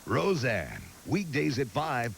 Roseanne, weekdays at 5.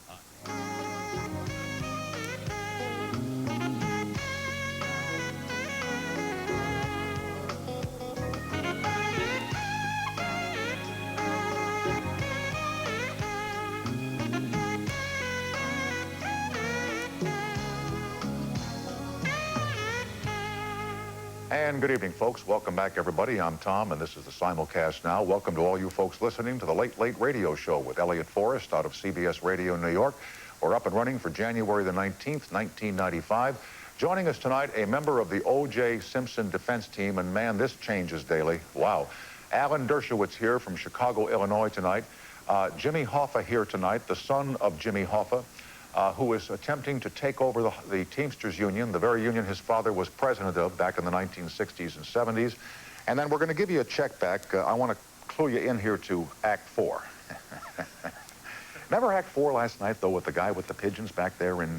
And good evening, folks. Welcome back, everybody. I'm Tom, and this is the simulcast now. Welcome to all you folks listening to the Late Late Radio Show with Elliot Forrest out of CBS Radio New York. We're up and running for January the 19th, 1995. Joining us tonight, a member of the OJ Simpson defense team, and man, this changes daily. Wow. Alan Dershowitz here from Chicago, Illinois tonight. Jimmy Hoffa here tonight, the son of Jimmy Hoffa, who is attempting to take over the Teamsters Union, the very union his father was president of back in the 1960s and 70s. And then we're going to give you a check back. I want to clue you in here to Act 4. Remember Act 4 last night, though, with the guy with the pigeons back there in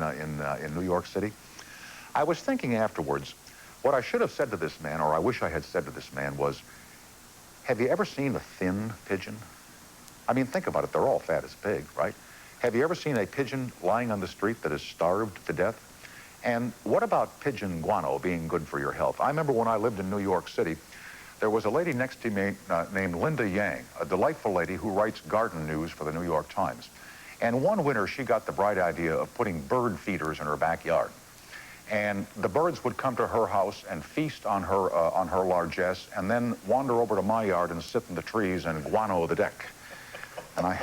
New York City? I was thinking afterwards, what I should have said to this man, or I wish I had said to this man, was, have you ever seen a thin pigeon? I mean, think about it. They're all fat as pig, right? Have you ever seen a pigeon lying on the street that is starved to death? And what about pigeon guano being good for your health? I remember when I lived in New York City, there was a lady next to me named Linda Yang, a delightful lady who writes garden news for the New York Times. And one winter, she got the bright idea of putting bird feeders in her backyard. And the birds would come to her house and feast on her largesse, and then wander over to my yard and sit in the trees and guano the deck. And I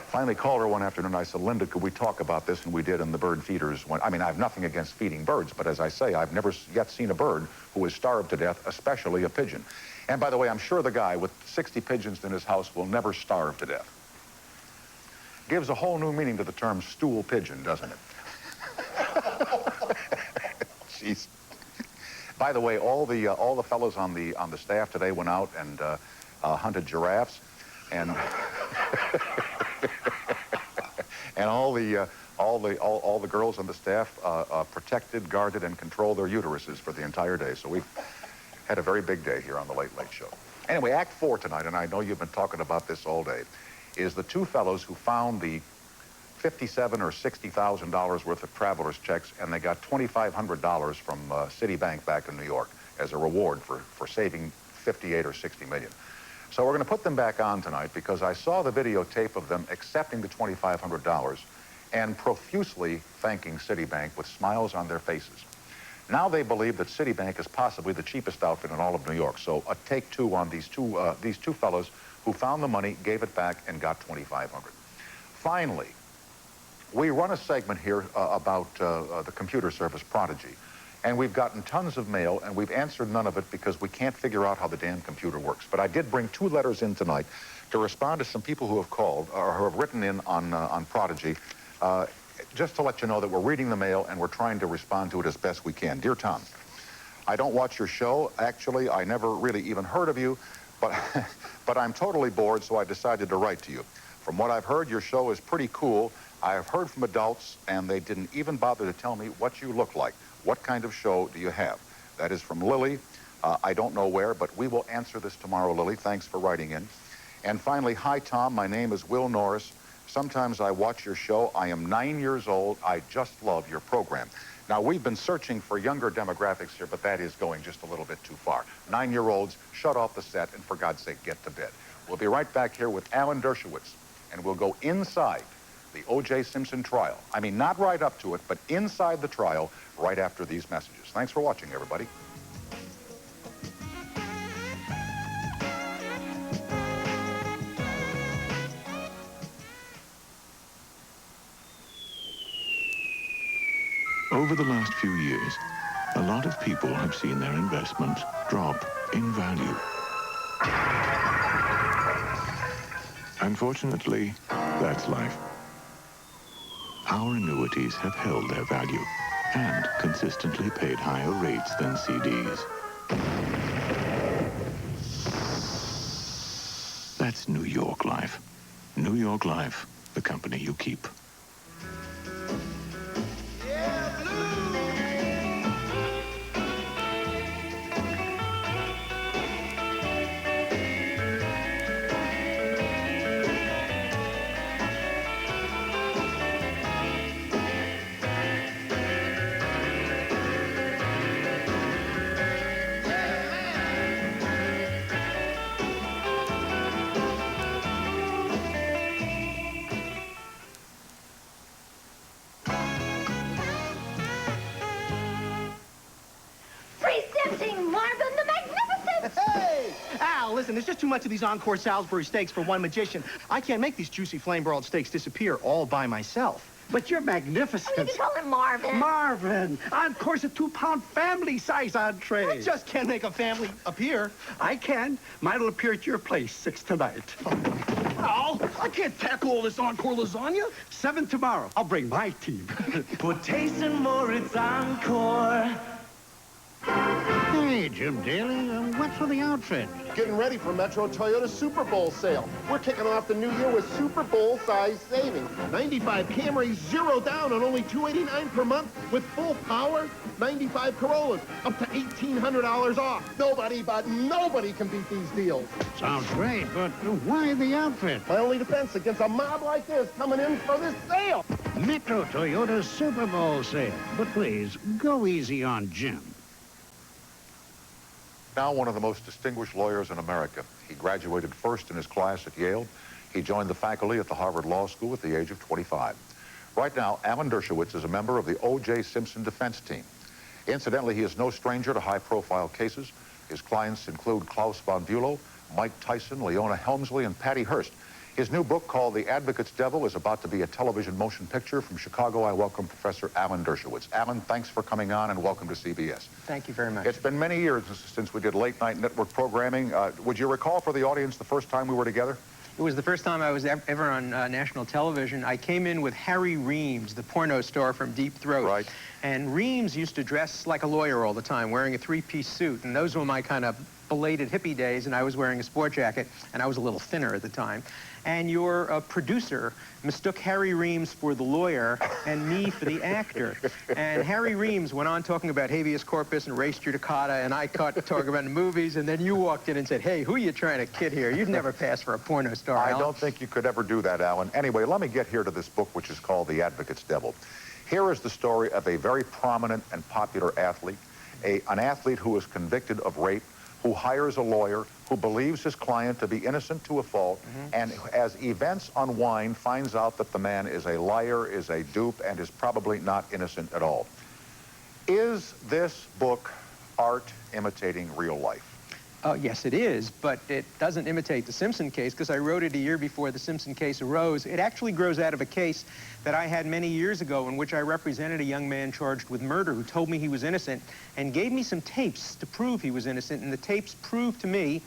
finally called her one afternoon. I said, Linda, could we talk about this? And we did, and the bird feeders went. I mean, I have nothing against feeding birds, but as I say, I've never yet seen a bird who is starved to death, especially a pigeon. And by the way, I'm sure the guy with 60 pigeons in his house will never starve to death. Gives a whole new meaning to the term stool pigeon, doesn't it? Jeez. By the way, all the fellows on the staff today went out and hunted giraffes. And and all the girls on the staff protected, guarded, and controlled their uteruses for the entire day. So we've had a very big day here on the Late Late Show. Anyway, Act 4 tonight, and I know you've been talking about this all day, is the two fellows who found the $57,000 or $60,000 worth of traveler's checks, and they got $2,500 from Citibank back in New York as a reward for saving 58 or 60 million. So we're going to put them back on tonight because I saw the videotape of them accepting the $2,500 and profusely thanking Citibank with smiles on their faces. Now they believe that Citibank is possibly the cheapest outfit in all of New York. So a take two on these two fellows who found the money, gave it back, and got $2,500. Finally, we run a segment here about the computer service Prodigy. And we've gotten tons of mail, and we've answered none of it because we can't figure out how the damn computer works. But I did bring 2 letters in tonight to respond to some people who have called or who have written in on Prodigy, just to let you know that we're reading the mail and we're trying to respond to it as best we can. Dear Tom, I don't watch your show. Actually, I never really even heard of you, but I'm totally bored, so I decided to write to you. From what I've heard, your show is pretty cool. I have heard from adults, and they didn't even bother to tell me what you look like. What kind of show do you have? That is from Lily. I don't know where, but we will answer this tomorrow, Lily. Thanks for writing in. And finally, hi, Tom. My name is Will Norris. Sometimes I watch your show. I am 9 years old. I just love your program. Now, we've been searching for younger demographics here, but that is going just a little bit too far. 9-year-olds, shut off the set, and for God's sake, get to bed. We'll be right back here with Alan Dershowitz, and we'll go inside the OJ Simpson trial. I mean, not right up to it, but inside the trial right after these messages. Thanks for watching, everybody. Over the last few years, a lot of people have seen their investments drop in value. Unfortunately, that's life. Our annuities have held their value and consistently paid higher rates than CDs. That's New York Life. New York Life, the company you keep. there's just too much of these Encore Salisbury steaks for one magician. I can't make these juicy flame-broiled steaks disappear all by myself. But you're magnificent. You can call him Marvin. Marvin! Encore's a 2-pound family-size entree. I just can't make a family appear. I can. Mine'll appear at your place 6 tonight. Oh, I can't tackle all this Encore lasagna. 7 tomorrow. I'll bring my team. For tasting more, it's Encore. Hey, Jim Daly, what's with the outfit? Getting ready for Metro Toyota's Super Bowl sale. We're kicking off the new year with Super Bowl size savings. 95 Camrys, 0 down on only $289 per month with full power. 95 Corollas, up to $1,800 off. Nobody can beat these deals. Sounds great, but why the outfit? My only defense against a mob like this coming in for this sale. Metro Toyota's Super Bowl sale. But please, go easy on Jim. Now one of the most distinguished lawyers in America. He graduated first in his class at Yale. He joined the faculty at the Harvard Law School at the age of 25. Right now, Alan Dershowitz is a member of the OJ Simpson defense team. Incidentally, he is no stranger to high-profile cases. His clients include Klaus von Bülow, Mike Tyson, Leona Helmsley, and Patty Hearst. His new book, called The Advocate's Devil, is about to be a television motion picture. From Chicago, I welcome Professor Alan Dershowitz. Alan, thanks for coming on, and welcome to CBS. Thank you very much. It's been many years since we did late-night network programming. Would you recall for the audience the first time we were together? It was the first time I was ever on national television. I came in with Harry Reams, the porno star from Deep Throat. Right. And Reams used to dress like a lawyer all the time, wearing a 3-piece suit. And those were my kind of belated hippie days, and I was wearing a sport jacket, and I was a little thinner at the time. And your producer mistook Harry Reams for the lawyer and me for the actor. And Harry Reams went on talking about habeas corpus and res judicata, and I caught talking about the movies, and then you walked in and said, hey, who are you trying to kid here? You'd never pass for a porno star, I Alan. don't think you could ever do that, Alan. Anyway, let me get here to this book, which is called The Advocate's Devil. Here is the story of a very prominent and popular athlete, an athlete who is convicted of rape, who hires a lawyer, who believes his client to be innocent to a fault, and as events unwind, finds out that the man is a liar, is a dupe, and is probably not innocent at all. Is this book art imitating real life? Yes, it is, but it doesn't imitate the Simpson case, because I wrote it a year before the Simpson case arose. It actually grows out of a case that I had many years ago in which I represented a young man charged with murder who told me he was innocent and gave me some tapes to prove he was innocent, and the tapes proved to me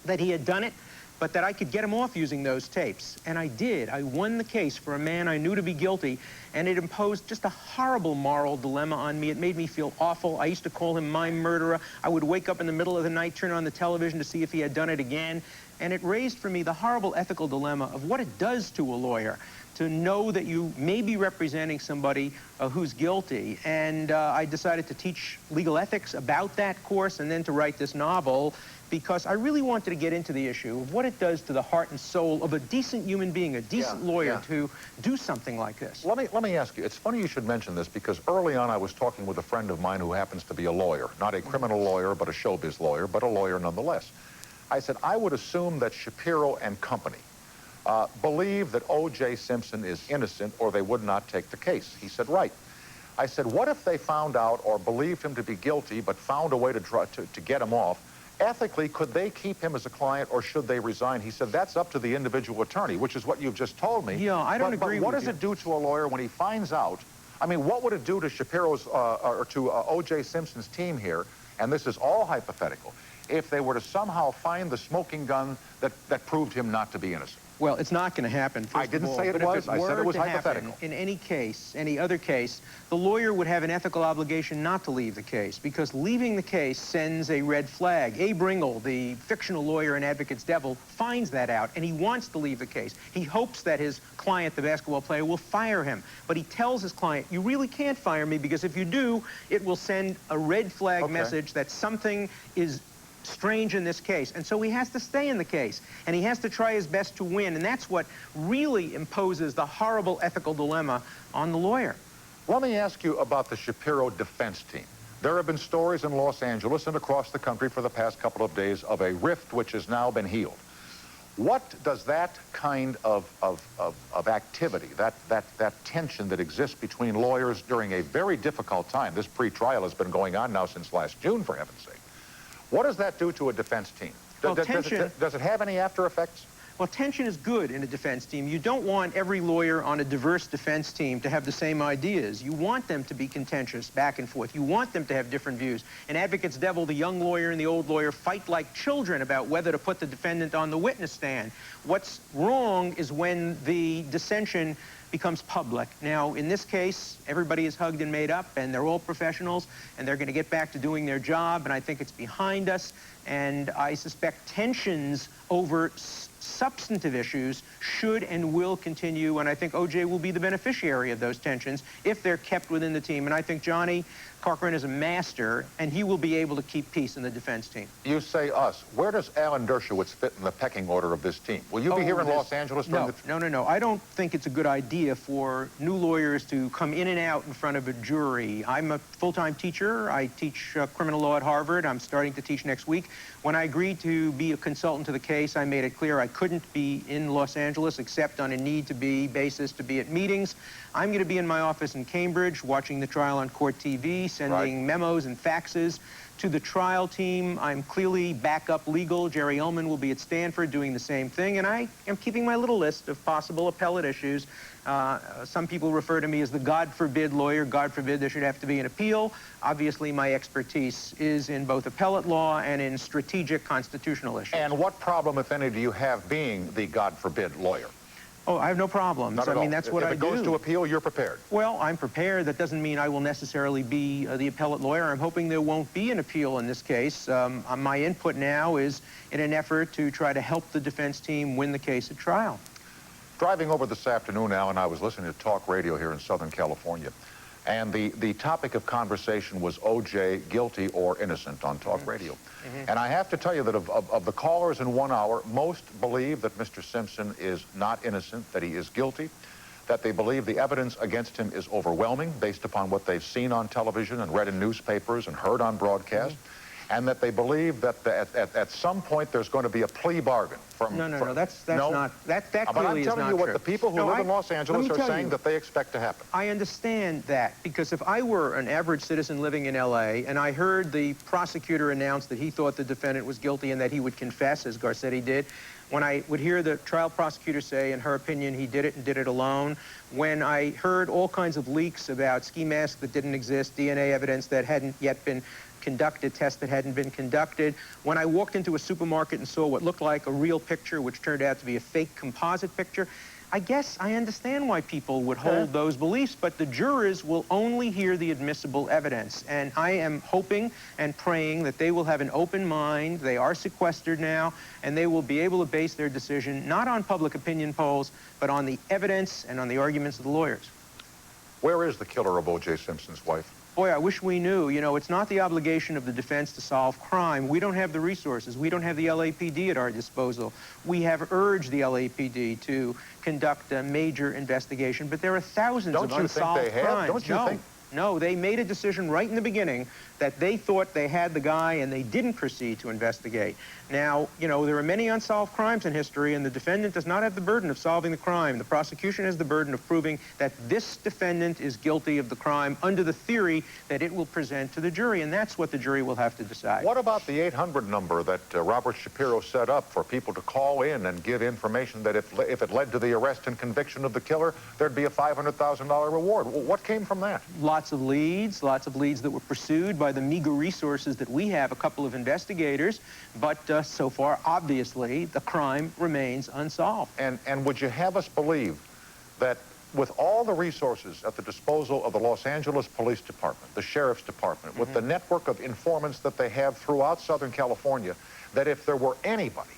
that he had done it, but that I could get him off using those tapes. And I did. I won the case for a man I knew to be guilty, and it imposed just a horrible moral dilemma on me. It made me feel awful. I used to call him my murderer. I would wake up in the middle of the night, turn on the television to see if he had done it again. And it raised for me the horrible ethical dilemma of what it does to a lawyer to know that you may be representing somebody who's guilty. And I decided to teach legal ethics about that course and then to write this novel, because I really wanted to get into the issue of what it does to the heart and soul of a decent human being, a decent lawyer, to do something like this. Let me ask you, it's funny you should mention this, because early on I was talking with a friend of mine who happens to be a lawyer, not a criminal lawyer, but a showbiz lawyer, but a lawyer nonetheless. I said, I would assume that Shapiro and company believe that OJ Simpson is innocent, or they would not take the case. He said, right. I said, what if they found out or believed him to be guilty, but found a way to get him off? Ethically, could they keep him as a client, or should they resign? He said, that's up to the individual attorney, which is what you've just told me. Yeah, I don't agree with you. But what does it do to a lawyer when he finds out? I mean, what would it do to Shapiro's, or to OJ Simpson's team here, and this is all hypothetical, if they were to somehow find the smoking gun that proved him not to be innocent? Well, it's not going to happen. I didn't say it was. I said it was hypothetical. In any case, any other case, the lawyer would have an ethical obligation not to leave the case, because leaving the case sends a red flag. Abe Ringel, the fictional lawyer in Advocate's Devil, finds that out, and he wants to leave the case. He hopes that his client, the basketball player, will fire him. But he tells his client, you really can't fire me, because if you do, it will send a red flag message that something is strange in this case. And so he has to stay in the case, and he has to try his best to win, and that's what really imposes the horrible ethical dilemma on the lawyer. Let me ask you about the Shapiro defense team. There have been stories in Los Angeles and across the country for the past couple of days of a rift which has now been healed. What does that kind of activity, that tension that exists between lawyers during a very difficult time, this pre-trial has been going on now since last June, for heaven's sake, what does that do to a defense team? Well, tension... Does it have any after effects? Well, tension is good in a defense team. You don't want every lawyer on a diverse defense team to have the same ideas. You want them to be contentious back and forth. You want them to have different views. In Advocate's Devil, the young lawyer and the old lawyer fight like children about whether to put the defendant on the witness stand. What's wrong is when the dissension becomes public. Now, in this case, everybody is hugged and made up, and they're all professionals, and they're going to get back to doing their job, and I think it's behind us. And I suspect tensions over substantive issues should and will continue, and I think OJ will be the beneficiary of those tensions if they're kept within the team. And I think Johnny Cochran is a master, and he will be able to keep peace in the defense team. You say us. Where does Alan Dershowitz fit in the pecking order of this team? Will you be here in Los Angeles during No. I don't think it's a good idea for new lawyers to come in and out in front of a jury. I'm a full-time teacher. I teach criminal law at Harvard. I'm starting to teach next week. When I agreed to be a consultant to the case, I made it clear I couldn't be in Los Angeles except on a need-to-be basis to be at meetings. I'm going to be in my office in Cambridge watching the trial on court TV, sending memos and faxes to the trial team. I'm clearly backup legal. Jerry Ullman will be at Stanford doing the same thing, and I am keeping my little list of possible appellate issues. Some people refer to me as the God forbid lawyer. God forbid there should have to be an appeal. Obviously, my expertise is in both appellate law and in strategic constitutional issues. And what problem, if any, do you have being the God forbid lawyer? Oh, I have no problems. Not at all. That's what I do. If it goes to appeal, you're prepared. Well, I'm prepared. That doesn't mean I will necessarily be the appellate lawyer. I'm hoping there won't be an appeal in this case. My input now is in an effort to try to help the defense team win the case at trial. Driving over this afternoon, Alan, I was listening to talk radio here in Southern California, and the topic of conversation was O.J. guilty or innocent on talk radio. And I have to tell you that of the callers in 1 hour, most believe that Mr. Simpson is not innocent, that he is guilty, that they believe the evidence against him is overwhelming based upon what they've seen on television and read in newspapers and heard on broadcast, and that they believe that at some point there's going to be a plea bargain. No, that's not, that clearly is not true. But I'm telling you what the people who live in Los Angeles are saying that they expect to happen. I understand that, because if I were an average citizen living in L.A. and I heard the prosecutor announce that he thought the defendant was guilty and that he would confess, as Garcetti did, when I would hear the trial prosecutor say, in her opinion, he did it and did it alone, when I heard all kinds of leaks about ski masks that didn't exist, DNA evidence that hadn't yet been conducted, tests that hadn't been conducted, when I walked into a supermarket and saw what looked like a real picture, which turned out to be a fake composite picture, I guess I understand why people would hold those beliefs, but the jurors will only hear the admissible evidence. And I am hoping and praying that they will have an open mind. They are sequestered now, and they will be able to base their decision not on public opinion polls, but on the evidence and on the arguments of the lawyers. Where is the killer of O.J. Simpson's wife? Boy, I wish we knew. You know, it's not the obligation of the defense to solve crime. We don't have the resources. We don't have the LAPD at our disposal. We have urged the LAPD to conduct a major investigation, but there are thousands of unsolved crimes. Don't you think? No, they made a decision right in the beginning that they thought they had the guy and they didn't proceed to investigate. Now, you know, there are many unsolved crimes in history, and the defendant does not have the burden of solving the crime. The prosecution has the burden of proving that this defendant is guilty of the crime under the theory that it will present to the jury, and that's what the jury will have to decide. What about the 800 number that Robert Shapiro set up for people to call in and give information that if it led to the arrest and conviction of the killer, there'd be a $500,000 reward? What came from that? Lots of leads that were pursued by the meager resources that we have, a couple of investigators, but so far, obviously, the crime remains unsolved. And would you have us believe that with all the resources at the disposal of the Los Angeles Police Department, the Sheriff's Department, with the network of informants that they have throughout Southern California, that if there were anybody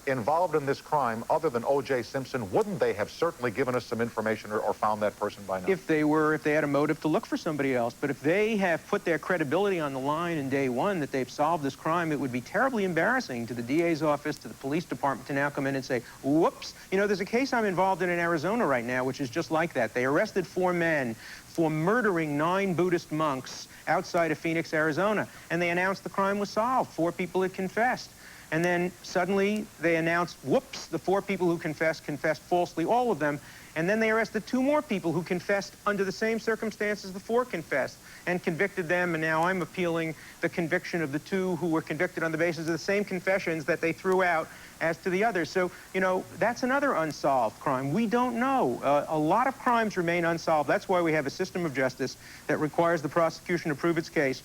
involved in this crime other than O.J. Simpson, wouldn't they have certainly given us some information or found that person by now? If they had a motive to look for somebody else. But if they have put their credibility on the line in day one that they've solved this crime, it would be terribly embarrassing to the DA's office, to the police department, to now come in and say, whoops. You know, there's a case I'm involved in Arizona right now, which is just like that. They arrested 4 men for murdering 9 Buddhist monks outside of Phoenix, Arizona, and they announced the crime was solved. 4 people had confessed. and then suddenly they announced, whoops, the 4 people who confessed falsely, all of them, and then they arrested 2 more people who confessed under the same circumstances the 4 confessed, and convicted them, and now I'm appealing the conviction of the 2 who were convicted on the basis of the same confessions that they threw out as to the others. So, you know, that's another unsolved crime. We don't know. A lot of crimes remain unsolved. That's why we have a system of justice that requires the prosecution to prove its case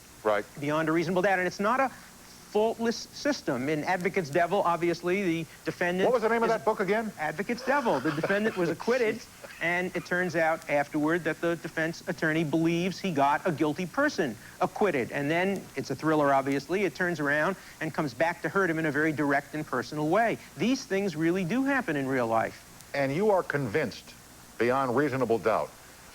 beyond a reasonable doubt. And it's not a faultless system. In Advocate's Devil, obviously, the defendant... What was the name of that book again? Advocate's Devil. The defendant was acquitted, and it turns out afterward that the defense attorney believes he got a guilty person acquitted. And then, it's a thriller, obviously, it turns around and comes back to hurt him in a very direct and personal way. These things really do happen in real life. And you are convinced, beyond reasonable doubt,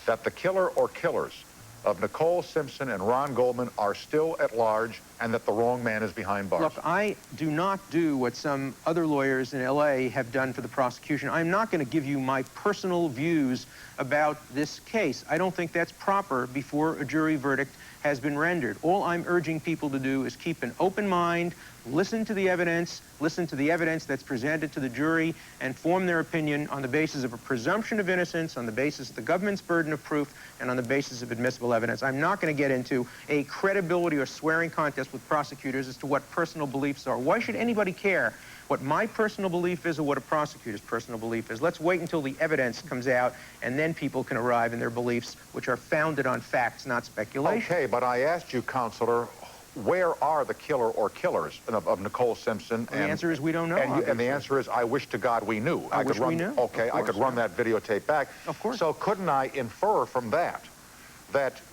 that the killer or killers of Nicole Simpson and Ron Goldman are still at large and that the wrong man is behind bars? Look, I do not do what some other lawyers in L.A. have done for the prosecution. I'm not going to give you my personal views about this case. I don't think that's proper before a jury verdict has been rendered. All I'm urging people to do is keep an open mind, listen to the evidence that's presented to the jury, and form their opinion on the basis of a presumption of innocence, on the basis of the government's burden of proof, and on the basis of admissible evidence. I'm not going to get into a credibility or swearing contest with prosecutors as to what personal beliefs are. Why should anybody care what my personal belief is or what a prosecutor's personal belief is? Let's wait until the evidence comes out, and then people can arrive in their beliefs, which are founded on facts, not speculation. Okay, but I asked you, Counselor, where are the killer or killers of Nicole Simpson? Well, the answer is we don't know. And the answer is, I wish to God we knew. I wish we knew. Okay, I could run that videotape back. Of course. So couldn't I infer from that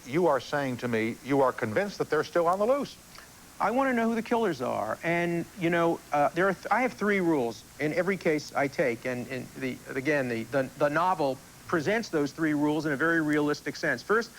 you are saying to me you are convinced that they're still on the loose? I want to know who the killers are. And, you know, I have 3 rules in every case I take. And the novel presents those 3 rules in a very realistic sense. First,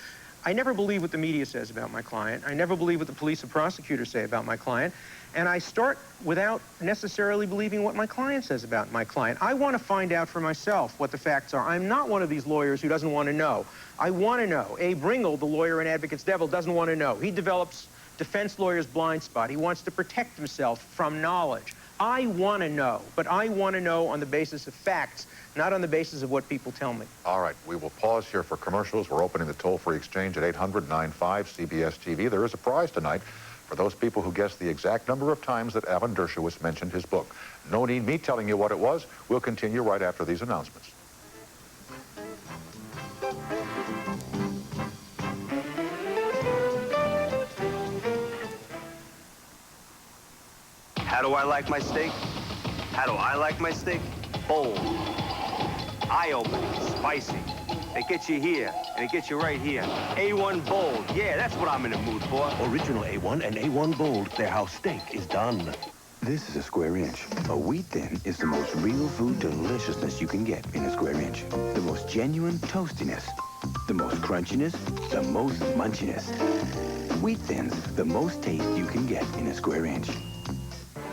I never believe what the media says about my client. I never believe what the police or prosecutors say about my client. And I start without necessarily believing what my client says about my client. I want to find out for myself what the facts are. I'm not one of these lawyers who doesn't want to know. I want to know. Abe Ringel, the lawyer in Advocate's Devil, doesn't want to know. He develops defense lawyer's blind spot. He wants to protect himself from knowledge. I want to know, but I want to know on the basis of facts, not on the basis of what people tell me. All right, we will pause here for commercials. We're opening the toll-free exchange at 800-95-CBS-TV. There is a prize tonight for those people who guess the exact number of times that Alan Dershowitz mentioned his book. No need me telling you what it was. We'll continue right after these announcements. How do I like my steak? How do I like my steak? Bold. Eye-opening. Spicy. It gets you here, and it gets you right here. A1 Bold. Yeah, that's what I'm in the mood for. Original A1 and A1 Bold. They're how steak is done. This is a square inch. A wheat thin is the most real food deliciousness you can get in a square inch. The most genuine toastiness. The most crunchiness. The most munchiness. Wheat thins, the most taste you can get in a square inch.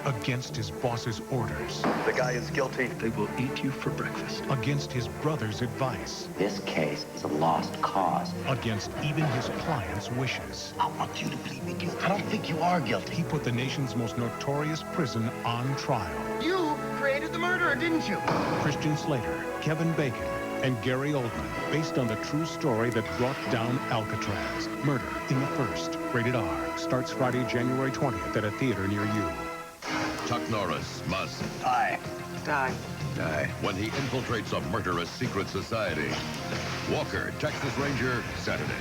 Against his boss's orders. The guy is guilty. They will eat you for breakfast. Against his brother's advice. This case is a lost cause. Against even his client's wishes. I want you to plead me guilty. I don't think you are guilty. He put the nation's most notorious prison on trial. You created the murderer, didn't you? Christian Slater, Kevin Bacon, and Gary Oldman, based on the true story that brought down Alcatraz. Murder in the First. Rated R. Starts Friday, January 20th at a theater near you. Chuck Norris must Die. when he infiltrates a murderous secret society. Walker, Texas Ranger, Saturday.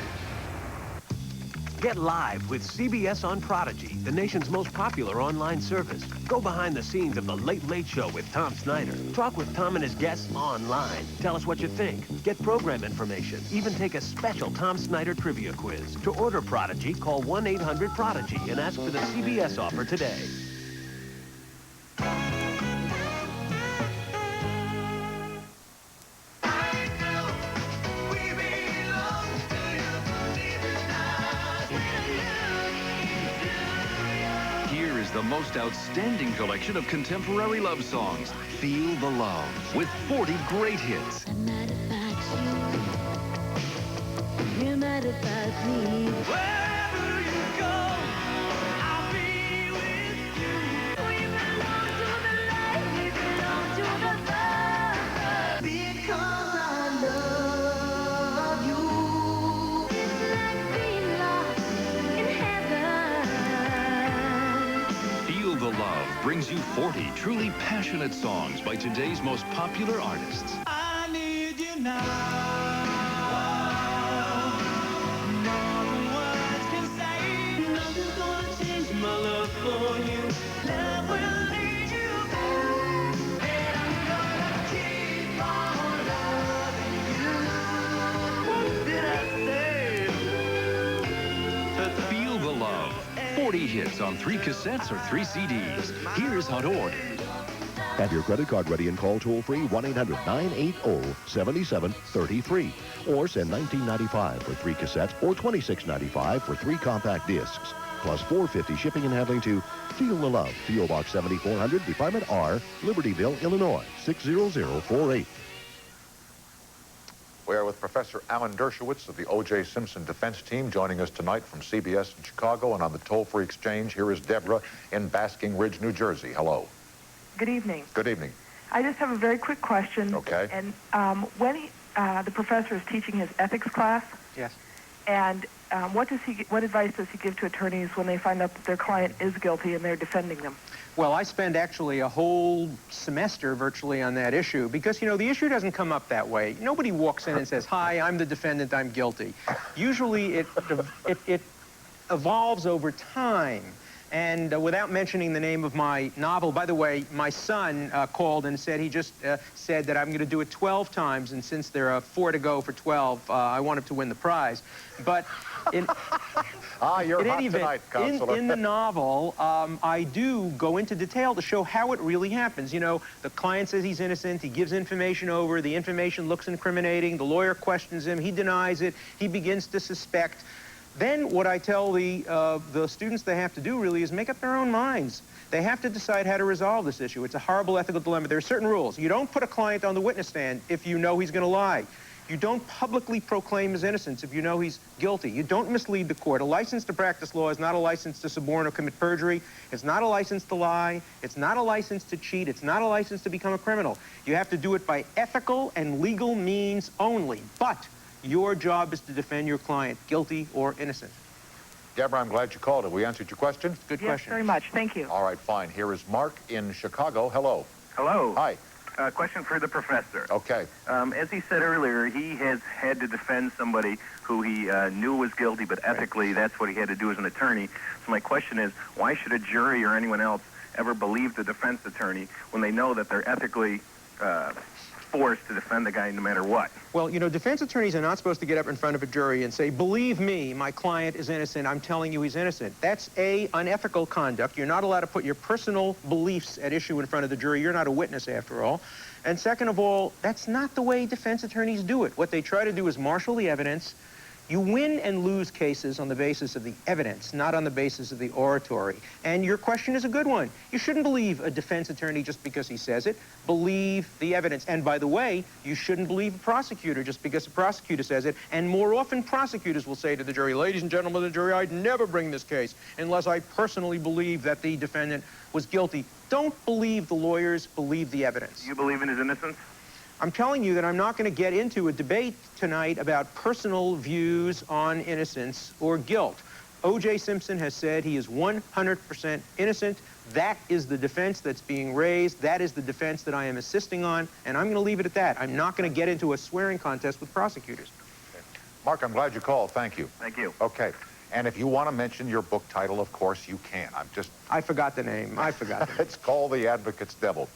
Get live with CBS on Prodigy, the nation's most popular online service. Go behind the scenes of The Late Late Show with Tom Snyder. Talk with Tom and his guests online. Tell us what you think. Get program information. Even take a special Tom Snyder trivia quiz. To order Prodigy, call 1-800-PRODIGY and ask for the CBS offer today. The most outstanding collection of contemporary love songs. Feel the love with 40 great hits. 'cause I love you. It's like being lost in heaven. Feel the Love brings you 40 truly passionate songs by today's most popular artists. I need you now. More than words can say. Nothing's gonna change my love for you. Love will lead you back. And I'm gonna keep on loving you. What did I say? Feel the Love. 40 hits on 3 cassettes or 3 CDs. Here's how to order. Have your credit card ready and call toll-free 1-800-980-7733. Or send $19.95 for 3 cassettes or $26.95 for 3 compact discs. Plus $4.50 shipping and handling to Feel the Love, P.O. Box 7400, Department R, Libertyville, Illinois, 60048. We are with Professor Alan Dershowitz of the OJ Simpson defense team, joining us tonight from CBS in Chicago, and on the toll-free exchange, here is Deborah in Basking Ridge, New Jersey. Hello. Good evening. Good evening. I just have a very quick question. Okay. And when the professor is teaching his ethics class, Yes. and what advice does he give to attorneys when they find out that their client is guilty and they're defending them? Well, I spend actually a whole semester virtually on that issue because, you know, the issue doesn't come up that way. Nobody walks in and says, hi, I'm the defendant, I'm guilty. Usually it evolves over time. And without mentioning the name of my novel, by the way, my son called and said he just said that I'm going to do it 12 times, and since there are 4 to go for 12, I want him to win the prize. But in, you're in hot any event, tonight, Counselor. in the novel, I do go into detail to show how it really happens. You know, the client says he's innocent, he gives information over, the information looks incriminating, the lawyer questions him, he denies it, he begins to suspect. Then what I tell the students they have to do really is make up their own minds. They have to decide how to resolve this issue. It's a horrible ethical dilemma. There are certain rules. You don't put a client on the witness stand if you know he's going to lie. You don't publicly proclaim his innocence if you know he's guilty. You don't mislead the court. A license to practice law is not a license to suborn or commit perjury. It's not a license to lie. It's not a license to cheat. It's not a license to become a criminal. You have to do it by ethical and legal means only. But your job is to defend your client, guilty or innocent. Deborah, I'm glad you called. Have we answered your question? Good yes, question. Very much. Thank you. All right, fine. Here is Mark in Chicago. Hello. Hello. Hi. Question for the professor. Okay. As he said earlier, he has had to defend somebody who he knew was guilty, but ethically that's what he had to do as an attorney. So my question is, why should a jury or anyone else ever believe the defense attorney when they know that they're ethically forced to defend the guy no matter what? Well, you know, defense attorneys are not supposed to get up in front of a jury and say, believe me, my client is innocent, I'm telling you he's innocent. That's unethical conduct. You're not allowed to put your personal beliefs at issue in front of the jury. You're not a witness after all. And second of all, that's not the way defense attorneys do it. What they try to do is marshal the evidence. You win and lose cases on the basis of the evidence, not on the basis of the oratory. And your question is a good one. You shouldn't believe a defense attorney just because he says it. Believe the evidence. And by the way, you shouldn't believe a prosecutor just because a prosecutor says it. And more often, prosecutors will say to the jury, ladies and gentlemen of the jury, I'd never bring this case unless I personally believe that the defendant was guilty. Don't believe the lawyers, believe the evidence. You believe in his innocence? I'm telling you that I'm not going to get into a debate tonight about personal views on innocence or guilt. OJ Simpson has said he is 100% innocent. That is the defense that's being raised. That is the defense that I am assisting on, and I'm going to leave it at that. I'm not going to get into a swearing contest with prosecutors. Okay. Mark, I'm glad you called. Thank you. Thank you. Okay. And if you want to mention your book title, of course you can. I forgot the name. I forgot the name. It's called The Advocate's Devil.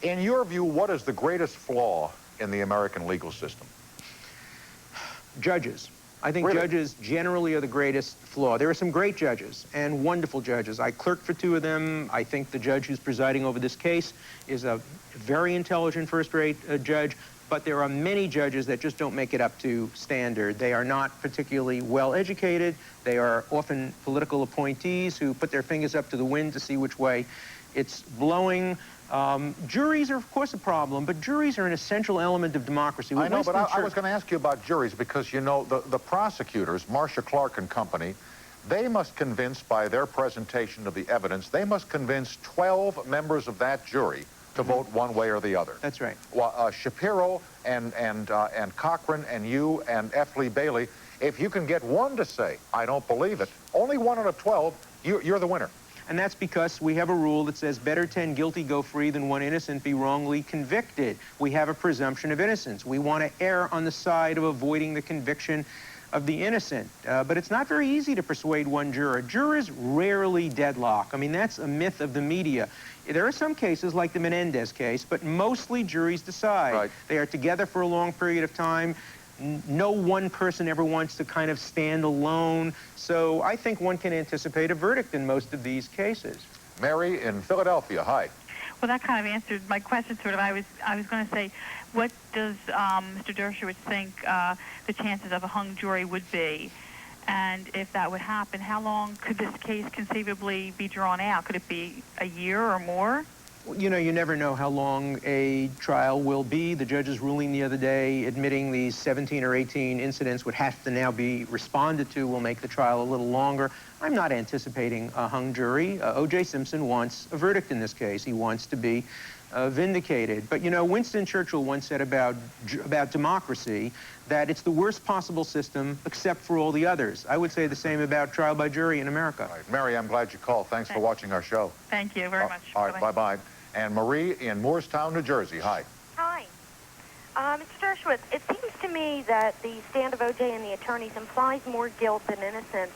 In your view, what is the greatest flaw in the American legal system? Judges. I think Really? Judges generally are the greatest flaw. There are some great judges and wonderful judges. I clerked for 2 of them. I think the judge who's presiding over this case is a very intelligent, first-rate judge. But there are many judges that just don't make it up to standard. They are not particularly well-educated. They are often political appointees who put their fingers up to the wind to see which way it's blowing. Juries are, of course, a problem, but juries are an essential element of democracy. I know, but I was going to ask you about juries because, you know, the prosecutors, Marcia Clark and company, they must convince by their presentation of the evidence, they must convince 12 members of that jury to vote one way or the other. That's right. Well, Shapiro and Cochran and you and F. Lee Bailey, if you can get one to say, I don't believe it, only 1 out of 12, you're the winner. And that's because we have a rule that says better 10 guilty go free than 1 innocent be wrongly convicted. We have a presumption of innocence. We want to err on the side of avoiding the conviction of the innocent. But it's not very easy to persuade one juror. Jurors rarely deadlock. I mean, that's a myth of the media. There are some cases, like the Menendez case, but mostly juries decide. Right. They are together for a long period of time. No one person ever wants to kind of stand alone. So I think one can anticipate a verdict in most of these cases. Mary in Philadelphia, hi. Well, that kind of answered my question, sort of. I was going to say, what does Mr. Dershowitz think the chances of a hung jury would be? And if that would happen, how long could this case conceivably be drawn out? Could it be a year or more? You know, you never know how long a trial will be. The judge's ruling the other day admitting these 17 or 18 incidents would have to now be responded to will make the trial a little longer. I'm not anticipating a hung jury. OJ Simpson wants a verdict in this case. He wants to be vindicated. But, you know, Winston Churchill once said about democracy that it's the worst possible system except for all the others. I would say the same about trial by jury in America. All right. Mary, I'm glad you called. Thanks for watching our show. Thank you very much. All right, bye-bye. And Marie in Moorestown, New Jersey, hi. Hi. Mr. Dershowitz, it seems to me that the stand of O.J. and the attorneys implies more guilt than innocence.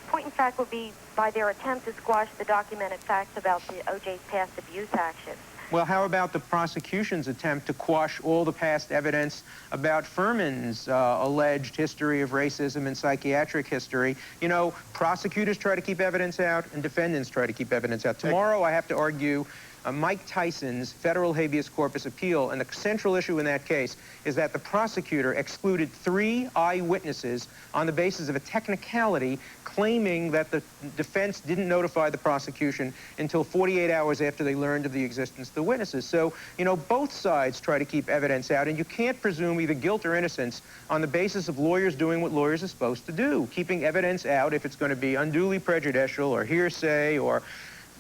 Point in fact would be by their attempt to squash the documented facts about the O.J.'s past abuse actions. Well, how about the prosecution's attempt to quash all the past evidence about Furman's alleged history of racism and psychiatric history? You know, prosecutors try to keep evidence out and defendants try to keep evidence out. Tomorrow I have to argue Mike Tyson's federal habeas corpus appeal, and the central issue in that case is that the prosecutor excluded 3 eyewitnesses on the basis of a technicality, claiming that the defense didn't notify the prosecution until 48 hours after they learned of the existence of the witnesses. So, you know, both sides try to keep evidence out, and you can't presume either guilt or innocence on the basis of lawyers doing what lawyers are supposed to do, keeping evidence out if it's going to be unduly prejudicial or hearsay or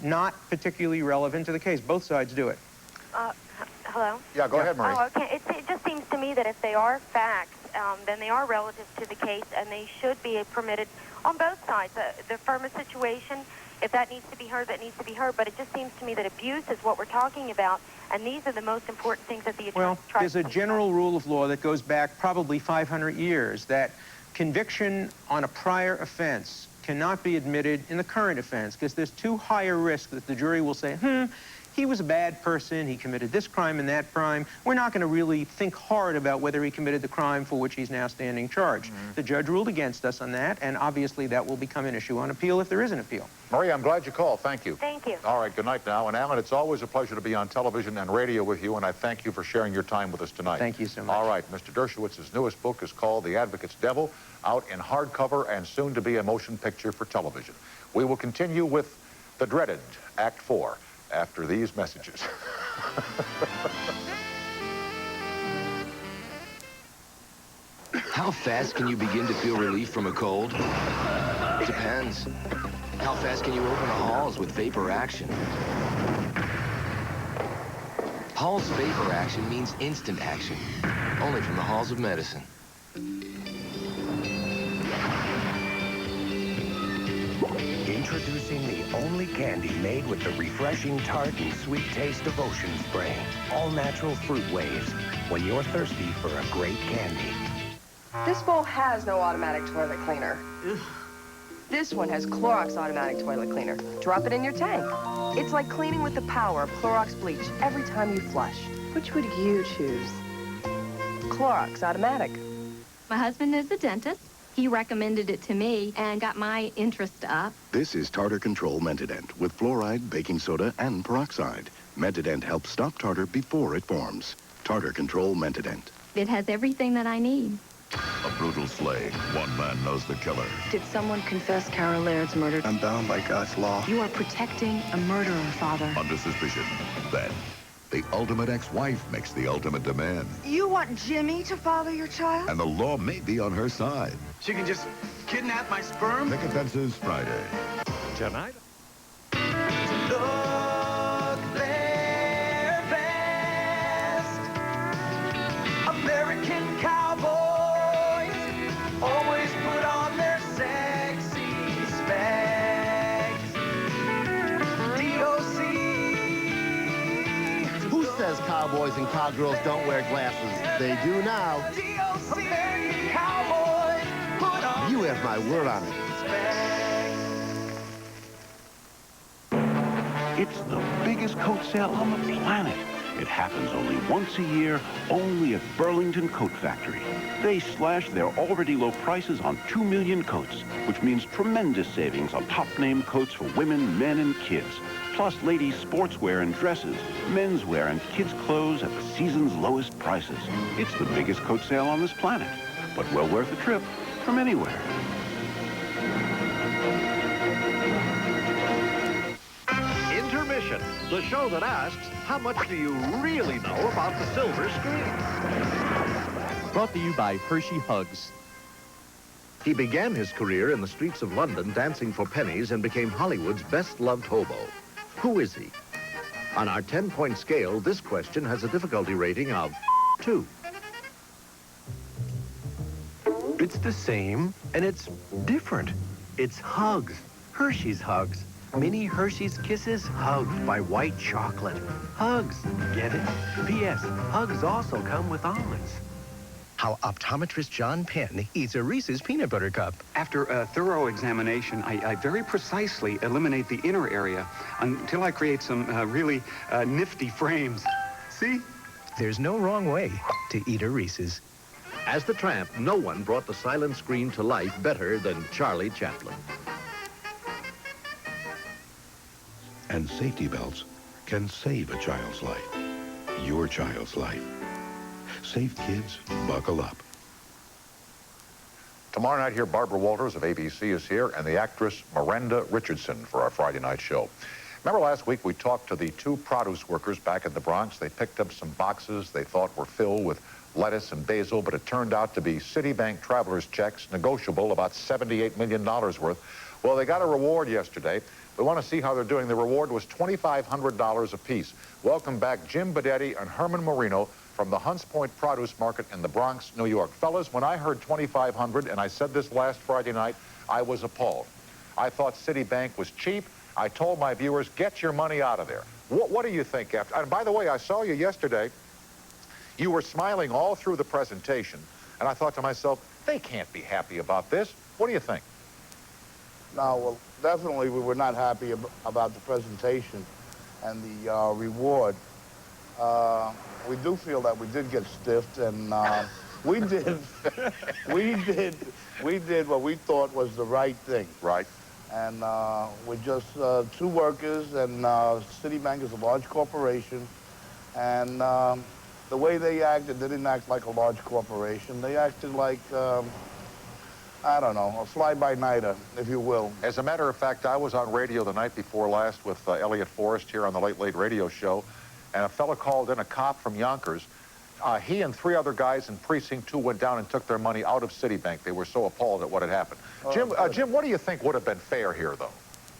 not particularly relevant to the case. Both sides do it. Hello? Yeah, go ahead, Marie. Oh, okay. It just seems to me that if they are facts, then they are relative to the case, and they should be permitted on both sides. The Furman situation, if that needs to be heard, that needs to be heard. But it just seems to me that abuse is what we're talking about, and these are the most important things that the attorney tries to... Well, there's a general rule of law that goes back probably 500 years that conviction on a prior offense cannot be admitted in the current offense because there's too high a risk that the jury will say, he was a bad person, he committed this crime and that crime. We're not going to really think hard about whether he committed the crime for which he's now standing charged. The judge ruled against us on that, and obviously that will become an issue on appeal if there is an appeal. Marie, I'm glad you called. Thank you. Thank you. All right, good night now. And Alan, it's always a pleasure to be on television and radio with you, and I thank you for sharing your time with us tonight. Thank you so much. All right, Mr. Dershowitz's newest book is called The Advocate's Devil, out in hardcover and soon to be a motion picture for television. We will continue with the dreaded Act 4 after these messages. How fast can you begin to feel relief from a cold? Depends. How fast can you open the halls with vapor action? Hall's vapor action means instant action, only from the halls of medicine. Introducing the only candy made with the refreshing tart and sweet taste of Ocean Spray. All natural fruit waves when you're thirsty for a great candy. This bowl has no automatic toilet cleaner. This one has Clorox automatic toilet cleaner. Drop it in your tank. It's like cleaning with the power of Clorox bleach every time you flush. Which would you choose? Clorox automatic. My husband is a dentist. He recommended it to me and got my interest up. This is Tartar Control Mentadent with fluoride, baking soda, and peroxide. Mentadent helps stop tartar before it forms. Tartar Control Mentadent. It has everything that I need. A brutal slaying. One man knows the killer. Did someone confess Carol Laird's murder? I'm bound by God's law. You are protecting a murderer, Father. Under suspicion. Then, the ultimate ex-wife makes the ultimate demand. You want Jimmy to father your child? And the law may be on her side. She can just kidnap my sperm? Picket Fences, Friday. Tonight? Look their best. cowboys and cowgirls don't wear glasses. They do now. American cowboys, put on You have my word on it. It's the biggest coat sale on the planet. It happens only once a year, only at Burlington Coat Factory. They slash their already low prices on 2 million coats, which means tremendous savings on top-name coats for women, men, and kids. Plus ladies' sportswear and dresses, menswear and kids' clothes at the season's lowest prices. It's the biggest coat sale on this planet, but well worth a trip from anywhere. Intermission, the show that asks, how much do you really know about the silver screen? Brought to you by Hershey Hugs. He began his career in the streets of London dancing for pennies and became Hollywood's best-loved hobo. Who is he? On our 10-point scale, this question has a difficulty rating of 2. It's the same, and it's different. It's Hugs. Hershey's Hugs. Mini Hershey's Kisses hugged by white chocolate. Hugs. Get it? P.S. Hugs also come with almonds. How optometrist John Penn eats a Reese's peanut butter cup. After a thorough examination, I very precisely eliminate the inner area until I create some really nifty frames. See? There's no wrong way to eat a Reese's. As the Tramp, no one brought the silent screen to life better than Charlie Chaplin. And safety belts can save a child's life. Your child's life. Safe kids, buckle up. Tomorrow night here, Barbara Walters of ABC is here, and the actress Miranda Richardson for our Friday night show. Remember last week we talked to the 2 produce workers back in the Bronx. They picked up some boxes they thought were filled with lettuce and basil, but it turned out to be Citibank traveler's checks, negotiable, about $78 million worth. Well, they got a reward yesterday. We want to see how they're doing. The reward was $2,500 apiece. Welcome back Jim Bedetti and Herman Marino from the Hunts Point Produce Market in the Bronx, New York. Fellas, when I heard $2,500, and I said this last Friday night, I was appalled. I thought Citibank was cheap. I told my viewers, get your money out of there. What do you think after? And by the way, I saw you yesterday. You were smiling all through the presentation, and I thought to myself, they can't be happy about this. What do you think? No, well, definitely we were not happy about the presentation and the reward. We do feel that we did get stiffed, and we did what we thought was the right thing. Right. And we're just 2 workers, and Citibank is a large corporation, and the way they acted, they didn't act like a large corporation. They acted like, I don't know, a fly-by-nighter, if you will. As a matter of fact, I was on radio the night before last with Elliot Forrest here on the Late Late Radio Show, and a fellow called in, a cop from Yonkers. He and 3 other guys in Precinct 2 went down and took their money out of Citibank. They were so appalled at what had happened. Jim, what do you think would have been fair here, though?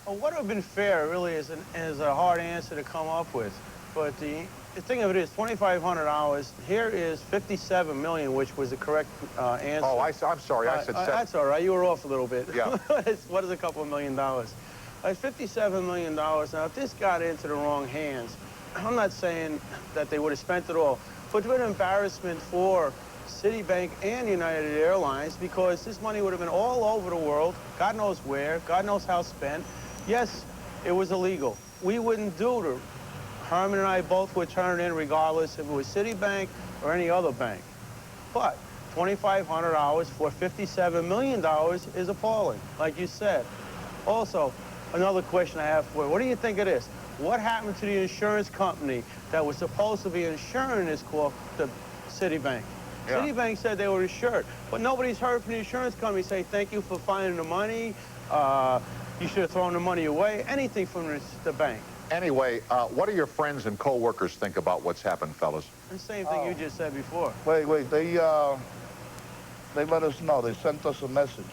Well, what would have been fair really is a hard answer to come up with. But the thing of it is, $2,500. Here is $57 million, which was the correct answer. Oh, I'm sorry. I said 7. That's all right. You were off a little bit. Yeah. What is a couple of $1 million? It's $57 million. Now, if this got into the wrong hands, I'm not saying that they would have spent it all, but it would have been embarrassment for Citibank and United Airlines, because this money would have been all over the world, God knows where, God knows how spent. Yes, it was illegal. We wouldn't do it. Herman and I both would turn it in regardless if it was Citibank or any other bank. But $2,500 for $57 million is appalling, like you said. Also, another question I have for you. What do you think of this? What happened to the insurance company that was supposed to be insuring this the Citibank? Yeah. Citibank said they were insured, but nobody's heard from the insurance company say, thank you for finding the money, you should have thrown the money away, anything from the bank. Anyway, what do your friends and co-workers think about what's happened, fellas? The same thing you just said before. Wait, they let us know. They sent us a message.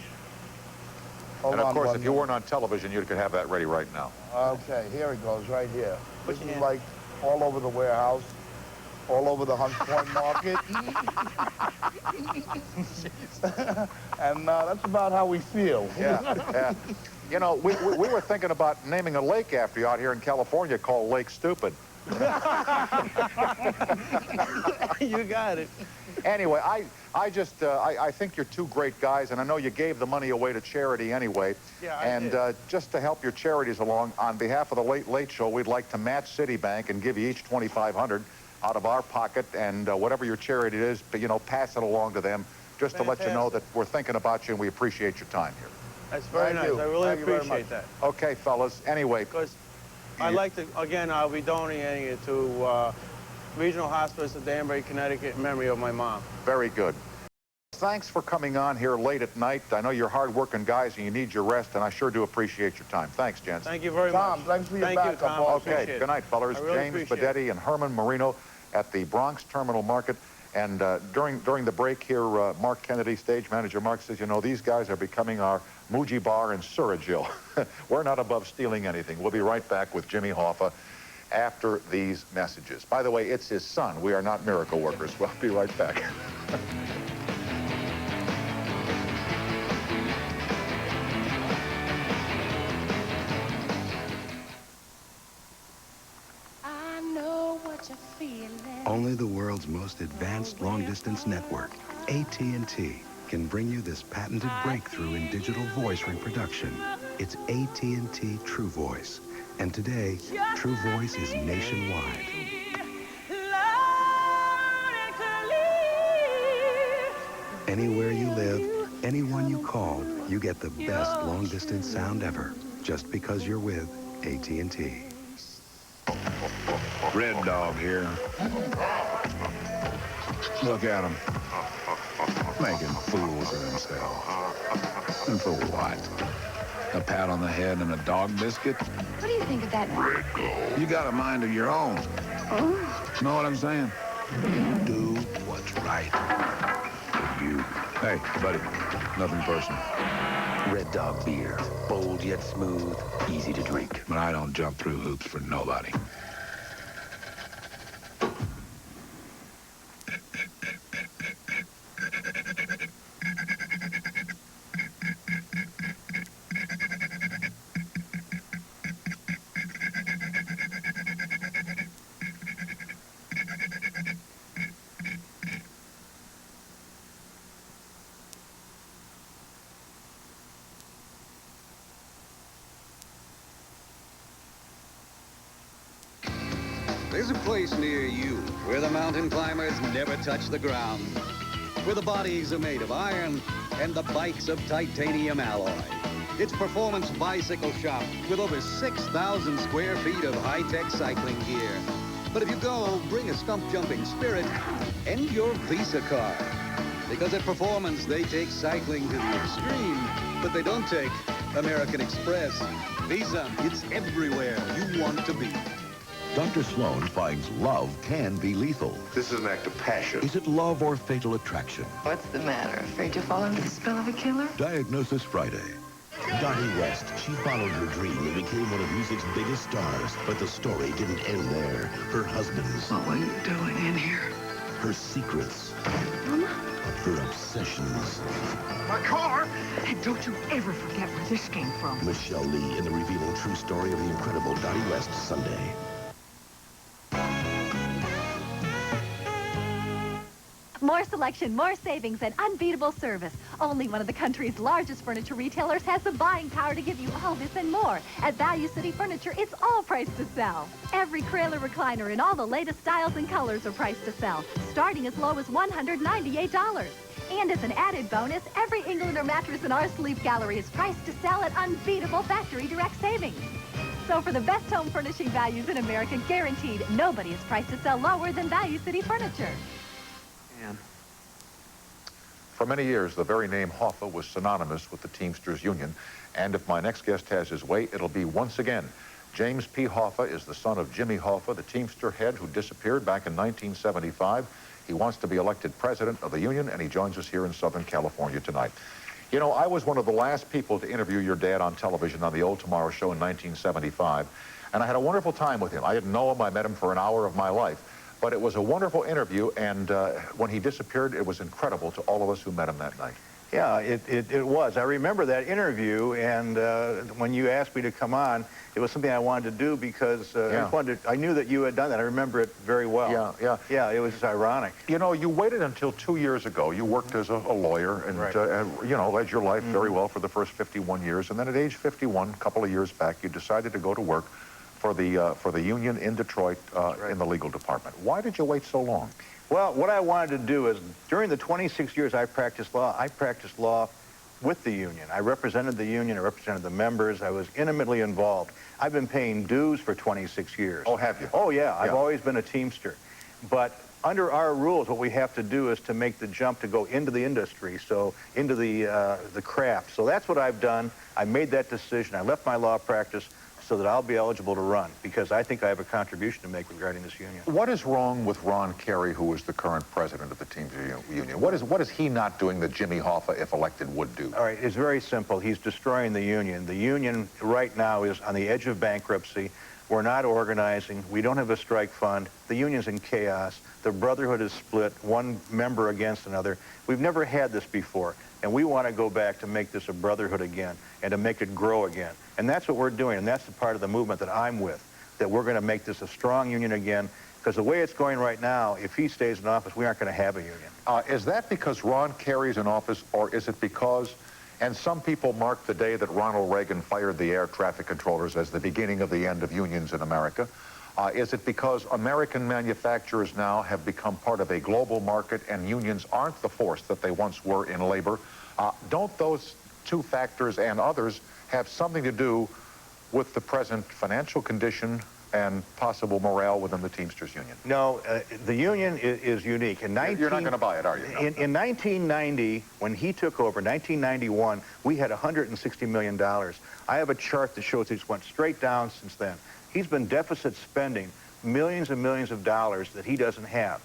Hold and of on, course, if you weren't on television, you could have that ready right now. Okay, here it goes, right here. This is like all over the warehouse, all over the Hunts Point Market. And that's about how we feel. Yeah. You know, we were thinking about naming a lake after you out here in California called Lake Stupid. You got it. Anyway, I think you're two great guys, and I know you gave the money away to charity anyway. Yeah, I and did. Just to help your charities along, on behalf of the Late Late Show, we'd like to match Citibank and give you each $2,500 out of our pocket, and whatever your charity is, but, you know, pass it along to them, just to let you know that we're thinking about you and we appreciate your time here. That's very nice. I really appreciate that. Okay, fellas. Anyway. Because I'd like to, again, I'll be donating it to Regional Hospice of Danbury, Connecticut, in memory of my mom. Very good. Thanks for coming on here late at night. I know you're hard-working guys and you need your rest, and I sure do appreciate your time. Thanks, gents. Thank you very much. Tom, thanks for your Thank you, backup. Tom. I Okay, appreciate it. good night, fellas. I really James appreciate it. Bedetti and Herman Marino at the Bronx Terminal Market. And during the break here, Mark Kennedy, stage manager Mark, says, you know, these guys are becoming our Muji Bar and Surajil. We're not above stealing anything. We'll be right back with Jimmy Hoffa after these messages. By the way, it's his son. We are not miracle workers. We'll be right back. Only the world's most advanced long-distance network, AT&T, can bring you this patented breakthrough in digital voice reproduction. It's AT&T True Voice. And today, True Voice is nationwide. Anywhere you live, anyone you call, you get the best long-distance sound ever, just because you're with AT&T. Red Dog here. Look at him. Making fools of themselves. And for what? A pat on the head and a dog biscuit? What do you think of that? You got a mind of your own. Know what I'm saying? Do what's right for you. Hey, buddy, nothing personal. Red Dog beer. Bold yet smooth, easy to drink. But I don't jump through hoops for nobody. There's a place near you where the mountain climbers never touch the ground, where the bodies are made of iron and the bikes of titanium alloy. It's Performance Bicycle Shop with over 6,000 square feet of high-tech cycling gear. But if you go, bring a stump-jumping spirit and your Visa card. Because at Performance, they take cycling to the extreme, but they don't take American Express. Visa, it's everywhere you want to be. Dr. Sloan finds love can be lethal. This is an act of passion. Is it love or fatal attraction? What's the matter? Afraid to fall under the spell of a killer? Diagnosis Friday. Dottie West, she followed her dream and became one of music's biggest stars. But the story didn't end there. Her husband's... What were you doing in here? Her secrets. Mama? Her obsessions. My car! And don't you ever forget where this came from. Michelle Lee in the revealing true story of the incredible Dottie West Sunday. More selection, more savings, and unbeatable service. Only one of the country's largest furniture retailers has the buying power to give you all this and more. At Value City Furniture, it's all priced to sell. Every trailer recliner in all the latest styles and colors are priced to sell, starting as low as $198. And as an added bonus, every Englander mattress in our sleep gallery is priced to sell at unbeatable factory direct savings. So for the best home furnishing values in America, guaranteed, nobody is priced to sell lower than Value City Furniture. For many years, the very name Hoffa was synonymous with the Teamsters Union. And if my next guest has his way, it'll be once again. James P. Hoffa is the son of Jimmy Hoffa, the Teamster head who disappeared back in 1975. He wants to be elected president of the union, and he joins us here in Southern California tonight. You know, I was one of the last people to interview your dad on television on the Old Tomorrow Show in 1975, and I had a wonderful time with him. I didn't know him. I met him for an hour of my life. But it was a wonderful interview, and when he disappeared, it was incredible to all of us who met him that night. Yeah, it was. I remember that interview, and when you asked me to come on, it was something I wanted to do because I knew that you had done that. I remember it very well. Yeah, it was just ironic. You know, you waited until 2 years ago. You worked as a lawyer and, you know, led your life very well for the first 51 years. And then at age 51, a couple of years back, you decided to go to work for the union in Detroit in the legal department. Why did you wait so long? Well, what I wanted to do is, during the 26 years I practiced law with the union. I represented the union, I represented the members, I was intimately involved. I've been paying dues for 26 years. Oh, have you? Oh, yeah, I've always been a Teamster. But under our rules, what we have to do is to make the jump to go into the industry, so into the craft. So that's what I've done. I made that decision. I left my law practice so that I'll be eligible to run, because I think I have a contribution to make regarding this union. What is wrong with Ron Carey, who is the current president of the Teamsters Union? What is he not doing that Jimmy Hoffa, if elected, would do? All right, it's very simple. He's destroying the union. The union right now is on the edge of bankruptcy. We're not organizing. We don't have a strike fund. The union's in chaos. The Brotherhood is split, one member against another. We've never had this before, and we want to go back to make this a brotherhood again and to make it grow again. And that's what we're doing, and that's the part of the movement that I'm with, that we're going to make this a strong union again, because the way it's going right now, if he stays in office, we aren't going to have a union. Is that because Ron Carey's in office, or is it because, and some people mark the day that Ronald Reagan fired the air traffic controllers as the beginning of the end of unions in America, is it because American manufacturers now have become part of a global market and unions aren't the force that they once were in labor? Don't those two factors and others have something to do with the present financial condition and possible morale within the Teamsters Union? No, the union is unique. You're not going to buy it, are you? No. In 1990, when he took over, 1991, we had $160 million. I have a chart that shows it's went straight down since then. He's been deficit spending millions and millions of dollars that he doesn't have.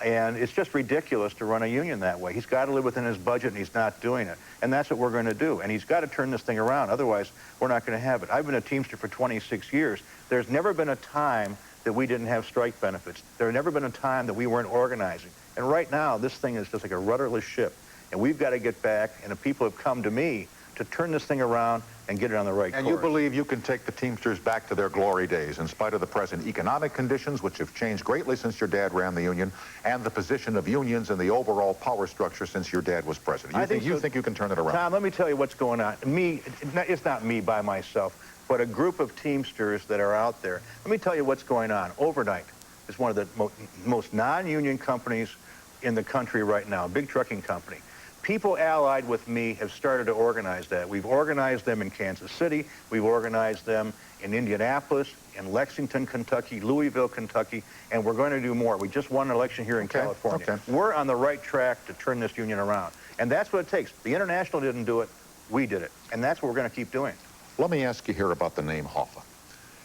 And it's just ridiculous to run a union that way. He's got to live within his budget, and he's not doing it. And that's what we're going to do. And he's got to turn this thing around. Otherwise, we're not going to have it. I've been a Teamster for 26 years. There's never been a time that we didn't have strike benefits. There's never been a time that we weren't organizing. And right now, this thing is just like a rudderless ship. And we've got to get back, and the people have come to me to turn this thing around and get it on the right course. And you believe you can take the Teamsters back to their glory days in spite of the present economic conditions, which have changed greatly since your dad ran the union, and the position of unions in the overall power structure since your dad was president. You think you can turn it around? Tom, let me tell you what's going on. It's not me by myself, but a group of Teamsters that are out there. Let me tell you what's going on. Overnight is one of the most non-union companies in the country right now, a big trucking company. People allied with me have started to organize that. We've organized them in Kansas City. We've organized them in Indianapolis, in Lexington, Kentucky, Louisville, Kentucky, and we're going to do more. We just won an election here in California. We're on the right track to turn this union around, and that's what it takes. The International didn't do it. We did it, and that's what we're going to keep doing. Let me ask you here about the name Hoffa.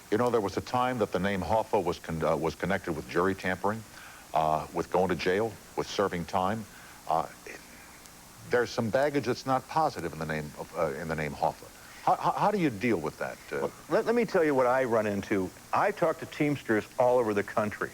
You know, there was a time that the name Hoffa was connected with jury tampering, with going to jail, with serving time. There's some baggage that's not positive in the name Hoffa. How do you deal with that? Well, let me tell you what I run into. I talk to Teamsters all over the country,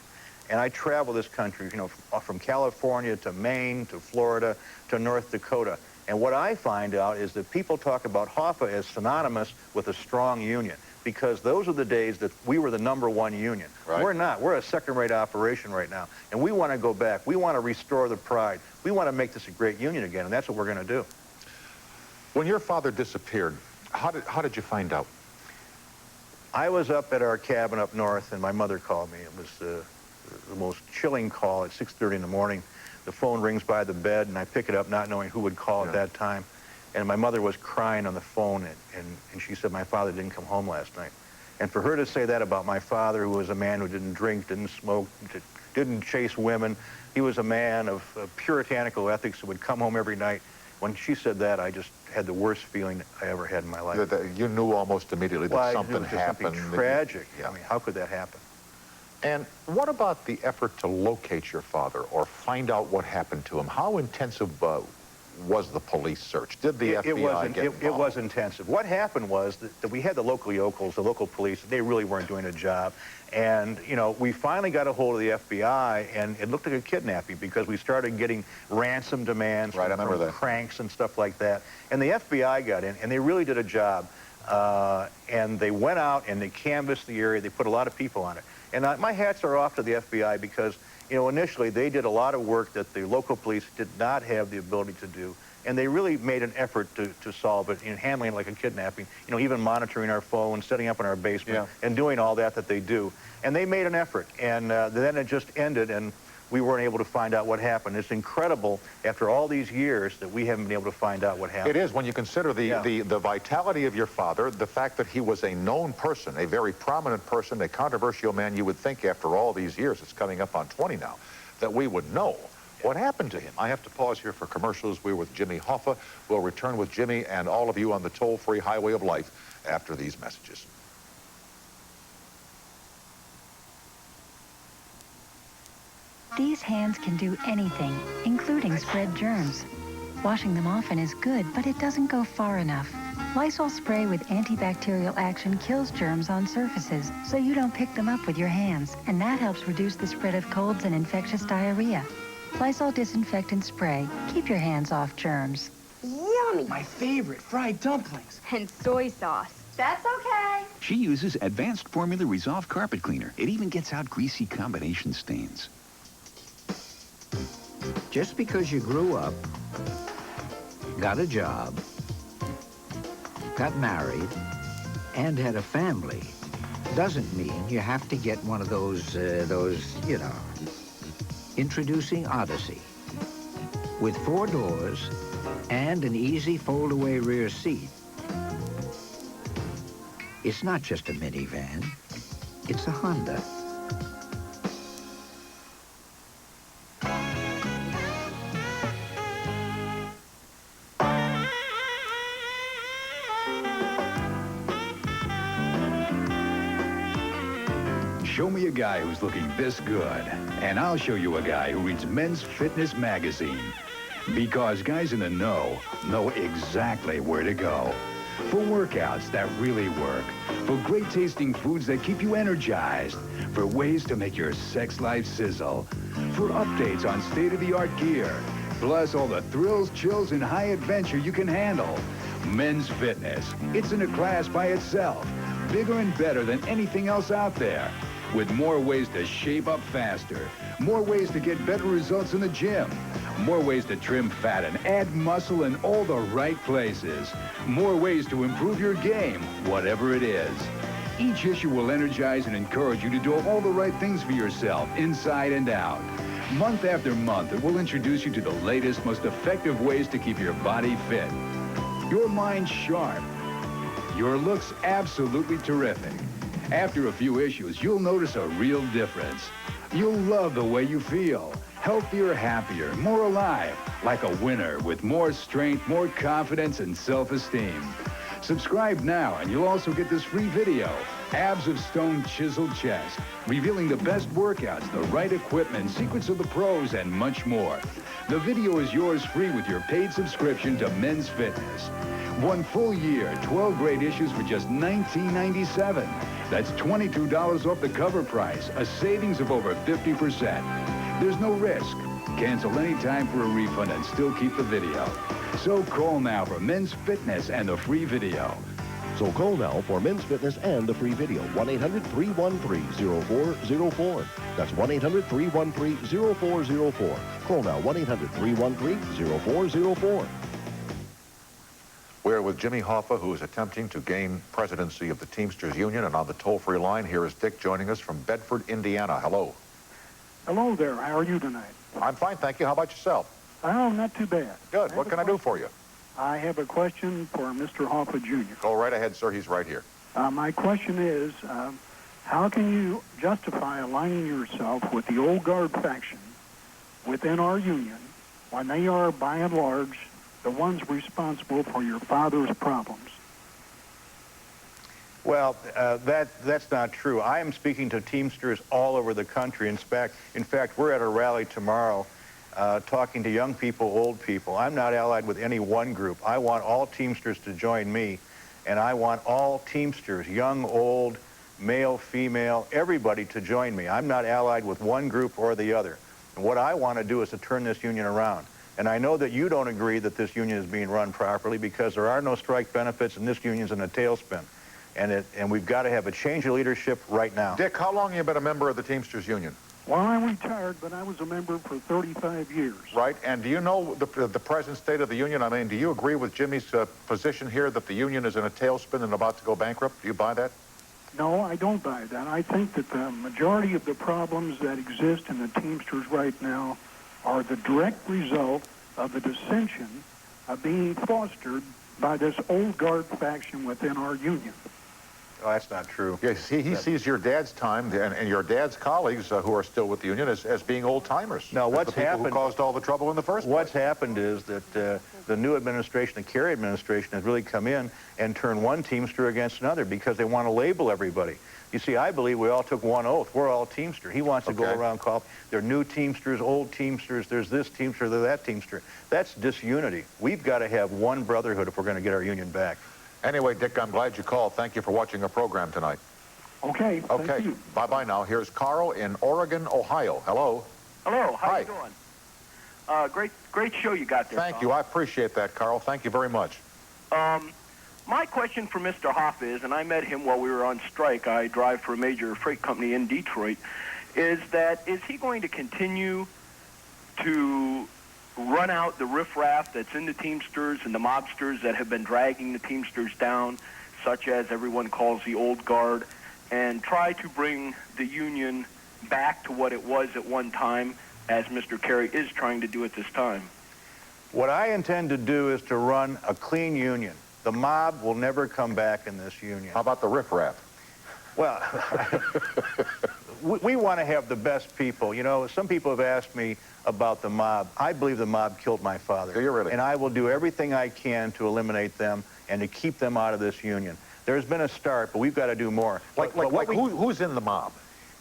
and I travel this country, you know, from California to Maine to Florida to North Dakota. And what I find out is that people talk about Hoffa as synonymous with a strong union, because those are the days that we were the #1 union. Right. We're not. We're a second-rate operation right now, and we want to go back. We want to restore the pride. We want to make this a great union again, and that's what we're going to do. When your father disappeared, how did you find out? I was up at our cabin up north, and my mother called me. It was the most chilling call at 6:30 in the morning. The phone rings by the bed, and I pick it up not knowing who would call at that time. And my mother was crying on the phone, and she said my father didn't come home last night. And for her to say that about my father, who was a man who didn't drink, didn't smoke, didn't chase women, he was a man of puritanical ethics who would come home every night. When she said that, I just had the worst feeling I ever had in my life. You knew almost immediately that something happened. Something tragic. I mean, how could that happen? And what about the effort to locate your father or find out what happened to him? How intensive was the police search? Did the FBI get involved? It was intensive. What happened was that we had the local yokels, the local police. They really weren't doing a job. And, you know, we finally got a hold of the FBI, and it looked like a kidnapping because we started getting ransom demands from cranks and stuff like that. And the FBI got in, and they really did a job. And they went out and they canvassed the area. They put a lot of people on it. And my hats are off to the FBI because, you know, initially they did a lot of work that the local police did not have the ability to do. And they really made an effort to solve it in handling it like a kidnapping, you know, even monitoring our phones, setting up in our basement, and doing all that they do. And they made an effort. And then it just ended, and we weren't able to find out what happened. It's incredible, after all these years, that we haven't been able to find out what happened. It is, when you consider the vitality of your father, the fact that he was a known person, a very prominent person, a controversial man. You would think after all these years, it's coming up on 20 now, that we would know what happened to him. I have to pause here for commercials. We're with Jimmy Hoffa. We'll return with Jimmy and all of you on the toll-free highway of life after these messages. These hands can do anything, including spread germs. Washing them often is good, but it doesn't go far enough. Lysol spray with antibacterial action kills germs on surfaces, so you don't pick them up with your hands, and that helps reduce the spread of colds and infectious diarrhea. Lysol disinfectant spray. Keep your hands off germs. Yummy! My favorite, fried dumplings. And soy sauce. That's okay. She uses Advanced Formula Resolve Carpet Cleaner. It even gets out greasy combination stains. Just because you grew up, got a job, got married, and had a family, doesn't mean you have to get one of those, you know, introducing Odyssey. With 4 doors and an easy fold-away rear seat, it's not just a minivan, it's a Honda. Show me a guy who's looking this good, and I'll show you a guy who reads Men's Fitness magazine. Because guys in the know exactly where to go. For workouts that really work. For great tasting foods that keep you energized. For ways to make your sex life sizzle. For updates on state-of-the-art gear. Plus all the thrills, chills, and high adventure you can handle. Men's Fitness. It's in a class by itself. Bigger and better than anything else out there. With more ways to shape up faster, more ways to get better results in the gym, more ways to trim fat and add muscle in all the right places, more ways to improve your game, whatever it is. Each issue will energize and encourage you to do all the right things for yourself, inside and out. Month after month, it will introduce you to the latest, most effective ways to keep your body fit. Your mind sharp. Your looks absolutely terrific. After a few issues, you'll notice a real difference. You'll love the way you feel. Healthier, happier, more alive. Like a winner with more strength, more confidence, and self-esteem. Subscribe now, and you'll also get this free video. Abs of Stone Chiseled Chest. Revealing the best workouts, the right equipment, secrets of the pros, and much more. The video is yours free with your paid subscription to Men's Fitness. 1 full year, 12 great issues for just $19.97. That's $22 off the cover price, a savings of over 50%. There's no risk. Cancel anytime for a refund and still keep the video. So call now for Men's Fitness and the free video. So call now for Men's Fitness and the free video. 1-800-313-0404. That's 1-800-313-0404. Call now, 1-800-313-0404. We're with Jimmy Hoffa, who is attempting to gain presidency of the Teamsters Union. And on the toll-free line, here is Dick joining us from Bedford, Indiana. Hello. Hello there. How are you tonight? I'm fine, thank you. How about yourself? Oh, not too bad. Good. What can I do for you? I have a question for Mr. Hoffa Jr. Go right ahead, sir. He's right here. My question is, how can you justify aligning yourself with the old guard faction within our union when they are, by and large, the ones responsible for your father's problems? Well, that's not true. I am speaking to Teamsters all over the country. In fact, we're at a rally tomorrow talking to young people, old people. I'm not allied with any one group. I want all Teamsters to join me, and I want all Teamsters, young, old, male, female, everybody to join me. I'm not allied with one group or the other. And what I want to do is to turn this union around. And I know that you don't agree that this union is being run properly because there are no strike benefits and this union's in a tailspin. And we've got to have a change of leadership right now. Dick, how long have you been a member of the Teamsters Union? Well, I retired, but I was a member for 35 years. Right, and do you know the present state of the union? I mean, do you agree with Jimmy's position here that the union is in a tailspin and about to go bankrupt? Do you buy that? No, I don't buy that. I think that the majority of the problems that exist in the Teamsters right now are the direct result of the dissension being fostered by this old guard faction within our union. Oh, that's not true. Yes, he sees your dad's time and your dad's colleagues who are still with the union as being old-timers. Now, what's the people happened? Who caused all the trouble in the first place. What's happened is that the new administration, the Kerry administration, has really come in and turned one Teamster against another because they want to label everybody. You see, I believe we all took one oath. We're all Teamster. He wants to go around call, they're new Teamsters, old Teamsters, there's this Teamster, there's that Teamster. That's disunity. We've got to have one brotherhood if we're going to get our union back. Anyway, Dick, I'm glad you called. Thank you for watching our program tonight. Okay, thank you. Bye-bye now. Here's Carl in Oregon, Ohio. Hello. Hello, how Hi. you doing? Great show you got there. Thank you. I appreciate that, Carl. Thank you very much. My question for Mr. Hoffa is, and I met him while we were on strike, I drive for a major freight company in Detroit, is he going to continue to run out the riffraff that's in the Teamsters and the mobsters that have been dragging the Teamsters down, such as everyone calls the old guard, and try to bring the union back to what it was at one time, as Mr. Kerry is trying to do at this time? What I intend to do is to run a clean union. The mob will never come back in this union. How about the riffraff? Well, we want to have the best people. You know, some people have asked me about the mob. I believe the mob killed my father. Do you really? And I will do everything I can to eliminate them and to keep them out of this union. There's been a start, but we've got to do more. Who's in the mob?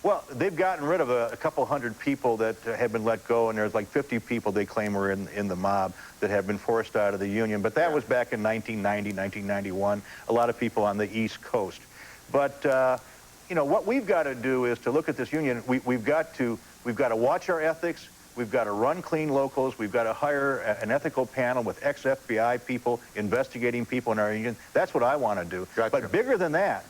Well, they've gotten rid of a couple hundred people that have been let go, and there's like 50 people they claim were in the mob that have been forced out of the union. But that was back in 1990, 1991. A lot of people on the East Coast. But, you know, what we've got to do is to look at this union. We've got to watch our ethics. We've got to run clean locals. We've got to hire an ethical panel with ex-FBI people investigating people in our union. That's what I want to do. Gotcha. But bigger than that,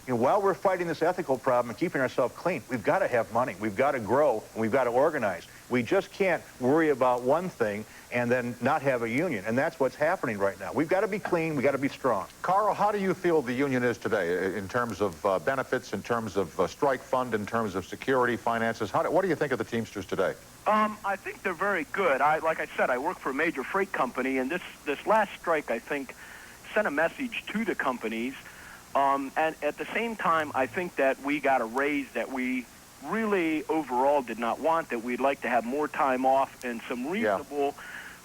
you know, while we're fighting this ethical problem and keeping ourselves clean, we've got to have money. We've got to grow, and we've got to organize. We just can't worry about one thing and then not have a union, and that's what's happening right now. We've got to be clean. We've got to be strong. Carl, how do you feel the union is today in terms of benefits, in terms of strike fund, in terms of security, finances? What do you think of the Teamsters today? I think they're very good. Like I said, I work for a major freight company, and this last strike, I think, sent a message to the companies. And at the same time, I think that we got a raise that we really overall did not want, that we'd like to have more time off and some reasonable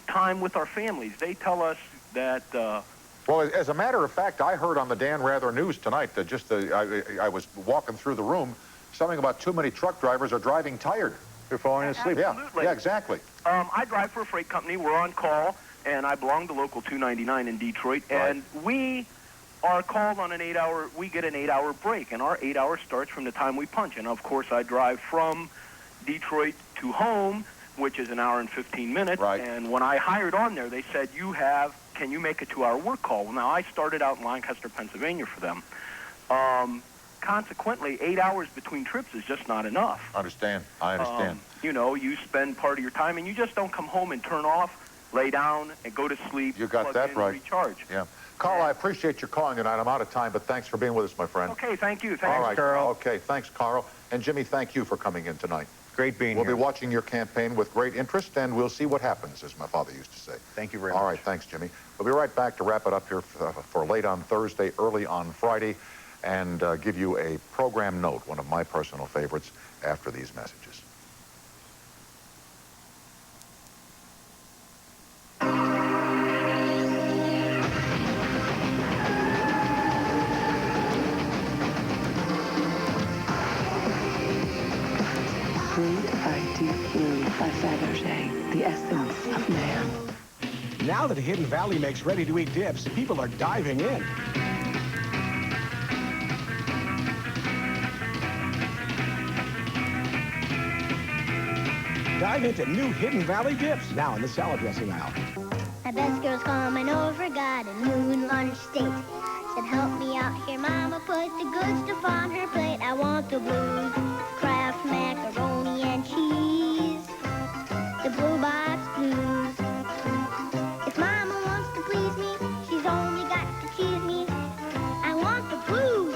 time with our families. They tell us that... Well, as a matter of fact, I heard on the Dan Rather News tonight that I was walking through the room, something about too many truck drivers are driving tired. They're falling asleep. Absolutely. Yeah, exactly. I drive for a freight company. We're on call, and I belong to Local 299 in Detroit, and we are called on an 8-hour, we get an 8-hour break, and our 8 hours starts from the time we punch. And of course, I drive from Detroit to home, which is an hour and 15 minutes. Right. And when I hired on there, they said, can you make a 2-hour work call? Well, now I started out in Lancaster, Pennsylvania for them. Consequently, 8 hours between trips is just not enough. I understand. You know, you spend part of your time, and you just don't come home and turn off, lay down, and go to sleep. You got that right. Recharge. Yeah. Carl, I appreciate your calling tonight. I'm out of time, but thanks for being with us, my friend. Okay, thank you. All right, Carl. Okay, thanks, Carl. And Jimmy, thank you for coming in tonight. Great being here. here. We'll be watching your campaign with great interest, and we'll see what happens, as my father used to say. Thank you very much. All right, thanks, Jimmy. We'll be right back to wrap it up here for late on Thursday, early on Friday, and give you a program note, one of my personal favorites, after these messages. Brewed by Deep Blue by Fabergé, the essence of man. Now that Hidden Valley makes ready-to-eat dips, people are diving in. Dive into new Hidden Valley dips, now in the salad dressing aisle. My best girl's coming over, got a noon lunch date. Said, help me out here, Mama, put the good stuff on her plate. I want the blues, Kraft macaroni and cheese, the Blue Box Blues. If Mama wants to please me, she's only got to tease me. I want the blues.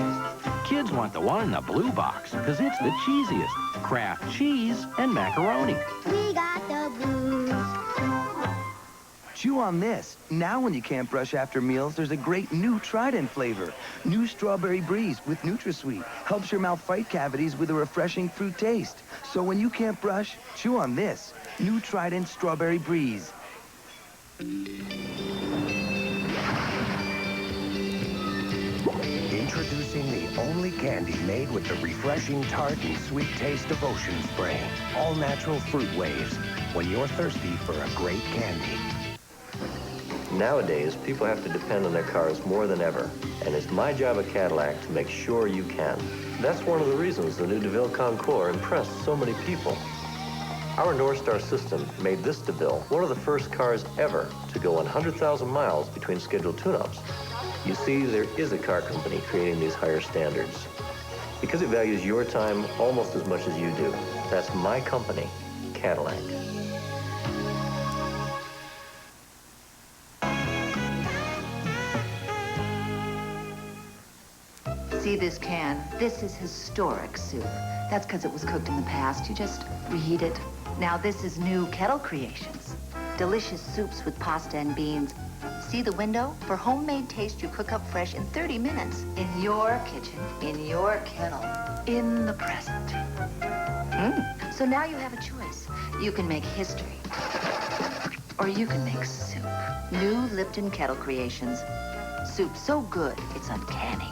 Kids want the one in the blue box, because it's the cheesiest. Kraft cheese and macaroni. We got the blues. Chew on this. Now when you can't brush after meals, there's a great new Trident flavor. New Strawberry Breeze with NutraSweet. Helps your mouth fight cavities with a refreshing fruit taste. So when you can't brush, chew on this. New Trident Strawberry Breeze. Introducing the only candy made with the refreshing tart and sweet taste of Ocean Spray. All natural fruit waves. When you're thirsty for a great candy. Nowadays, people have to depend on their cars more than ever, and it's my job at Cadillac to make sure you can. That's one of the reasons the new DeVille Concours impressed so many people. Our North Star system made this DeVille one of the first cars ever to go 100,000 miles between scheduled tune-ups. You see, there is a car company creating these higher standards because it values your time almost as much as you do. That's my company, Cadillac. See this can? This is historic soup. That's because it was cooked in the past. You just reheat it. Now this is new kettle creations. Delicious soups with pasta and beans. See the window? For homemade taste, you cook up fresh in 30 minutes. In your kitchen, in your kettle, in the present. So now you have a choice. You can make history, or you can make soup. New Lipton Kettle Creations. Soup so good, it's uncanny.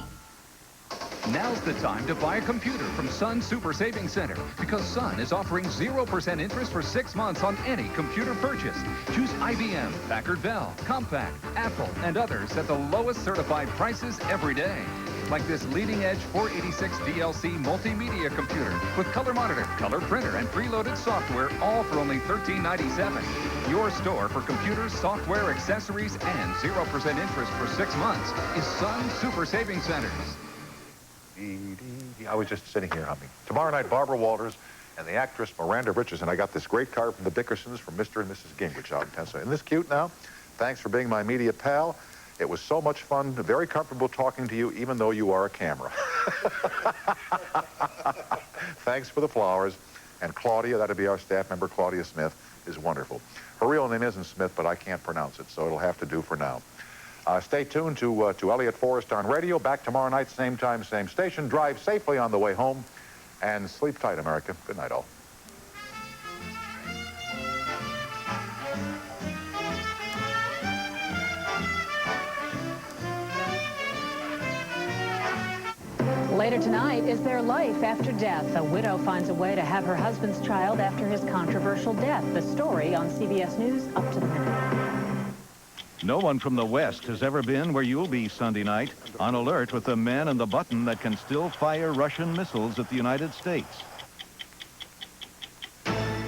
Now's the time to buy a computer from Sun Super Savings Center because Sun is offering 0% interest for 6 months on any computer purchase. Choose IBM, Packard Bell, Compaq, Apple, and others at the lowest certified prices every day. Like this leading-edge 486 DLC multimedia computer with color monitor, color printer, and preloaded software, all for only $13.97. Your store for computers, software, accessories, and 0% interest for 6 months is Sun Super Savings Centers. I was just sitting here humming. Tomorrow night, Barbara Walters and the actress Miranda Richardson. I got this great card from the Dickersons from Mr. and Mrs. Gingrich out in Tennessee. Isn't this cute now? Thanks for being my media pal. It was so much fun, very comfortable talking to you, even though you are a camera. Thanks for the flowers. And Claudia, that'll be our staff member, Claudia Smith, is wonderful. Her real name isn't Smith, but I can't pronounce it, so it'll have to do for now. Stay tuned to Elliot Forrest on radio. Back tomorrow night, same time, same station. Drive safely on the way home. And sleep tight, America. Good night, all. Later tonight, is there life after death? A widow finds a way to have her husband's child after his controversial death. The story on CBS News up to the minute. No one from the West has ever been where you'll be Sunday night, on alert with the man and the button that can still fire Russian missiles at the United States.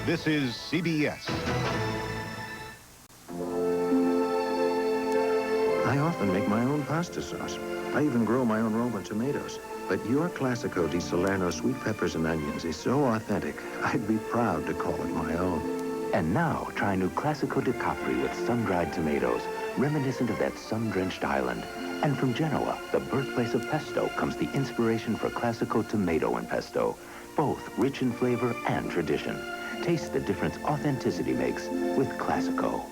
This is CBS. I often make my own pasta sauce. I even grow my own Roma tomatoes. But your Classico di Salerno sweet peppers and onions is so authentic, I'd be proud to call it my own. And now, try new Classico di Capri with sun-dried tomatoes, reminiscent of that sun-drenched island. And from Genoa, the birthplace of pesto, comes the inspiration for Classico tomato and pesto, both rich in flavor and tradition. Taste the difference authenticity makes with Classico.